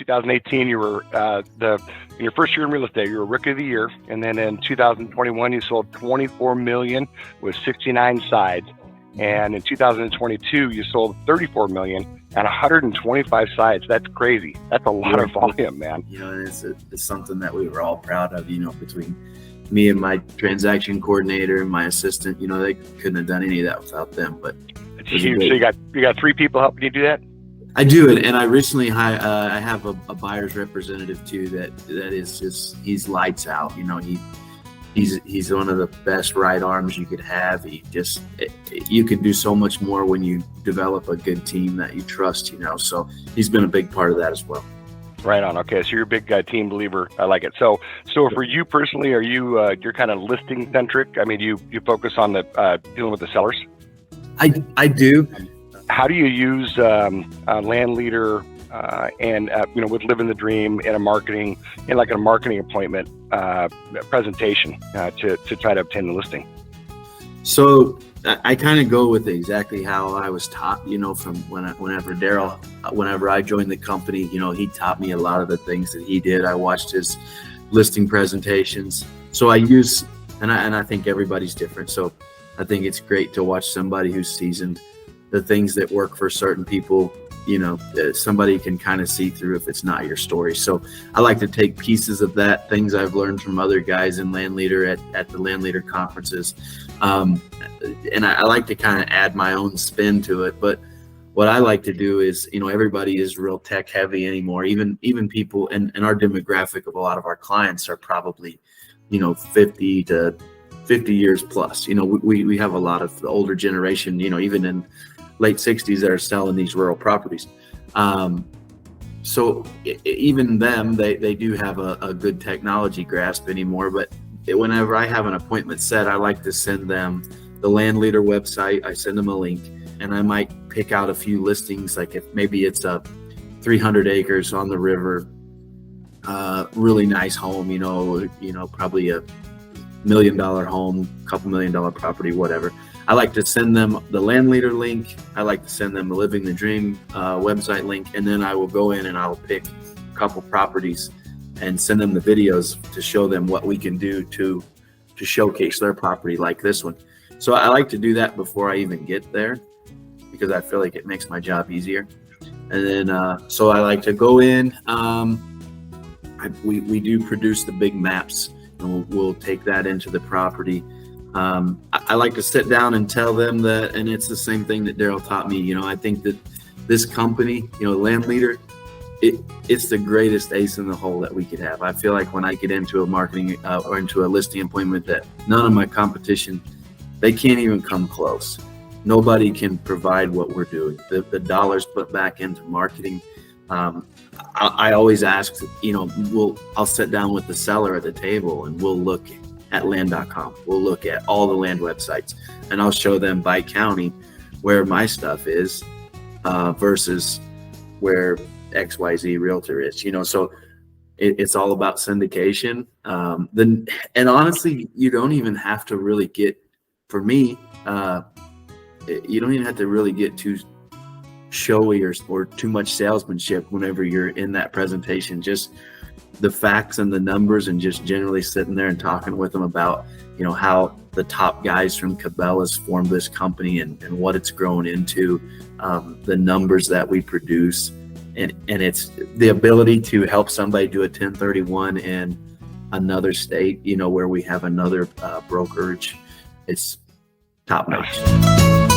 2018, you were in your first year in real estate, you were Rookie of the Year. And then in 2021, you sold 24 million with 69 sides. And in 2022, you sold 34 million and 125 sides. That's crazy. That's a lot of volume, man. It's something that we were all proud of, between me and my transaction coordinator and my assistant. They couldn't have done any of that without them. But it's huge. So you got 3 people helping you do that? I do it, and I recently I have a buyer's representative too. That is just, he's lights out. He's one of the best right arms you could have. You can do so much more when you develop a good team that you trust. So he's been a big part of that as well. Right on. Okay, so you're a big team believer. I like it. So for you personally, are you you're kind of listing centric? I mean, you focus on the dealing with the sellers. I do. How do you use LandLeader and with Living the Dream in a marketing appointment presentation to try to obtain the listing? So I kind of go with exactly how I was taught, from whenever I joined the company, he taught me a lot of the things that he did. I watched his listing presentations. So I use, and I think everybody's different. So I think it's great to watch somebody who's seasoned. The things that work for certain people, somebody can kind of see through if it's not your story. So I like to take pieces of that, things I've learned from other guys in LandLeader at the LandLeader conferences. And I like to kind of add my own spin to it. But what I like to do is, everybody is real tech heavy anymore. Even people, and our demographic of a lot of our clients are probably, 50 to 50 years plus. We have a lot of the older generation, even in late 60s that are selling these rural properties. So even them, they do have a good technology grasp anymore. But whenever I have an appointment set, I like to send them the LandLeader website. I send them a link, and I might pick out a few listings, like if maybe it's a 300 acres on the river, really nice home, probably a $1 million home, couple $1 million property, whatever. I like to send them the LandLeader link. I like to send them the Living the Dream website link, and then I will go in and I'll pick a couple properties and send them the videos to show them what we can do to showcase their property, like this one. So I like to do that before I even get there, because I feel like it makes my job easier. And then so I like to go in. We do produce the big maps, and we'll take that into the property. I like to sit down and tell them that, and it's the same thing that Daryl taught me. I think that this company, LandLeader, it's the greatest ace in the hole that we could have. I feel like when I get into a marketing or into a listing appointment, that none of my competition, they can't even come close. Nobody can provide what we're doing. The dollars put back into marketing. I always ask, I'll sit down with the seller at the table and we'll look at land.com. We'll look at all the land websites, and I'll show them by county where my stuff is versus where XYZ realtor is, so it's all about syndication. And honestly, you don't even have to really get, for me, you don't even have to really get too showy or too much salesmanship whenever you're in that presentation. Just the facts and the numbers, and just generally sitting there and talking with them about, how the top guys from Cabela's formed this company and what it's grown into, the numbers that we produce. And it's the ability to help somebody do a 1031 in another state, where we have another brokerage. It's top notch.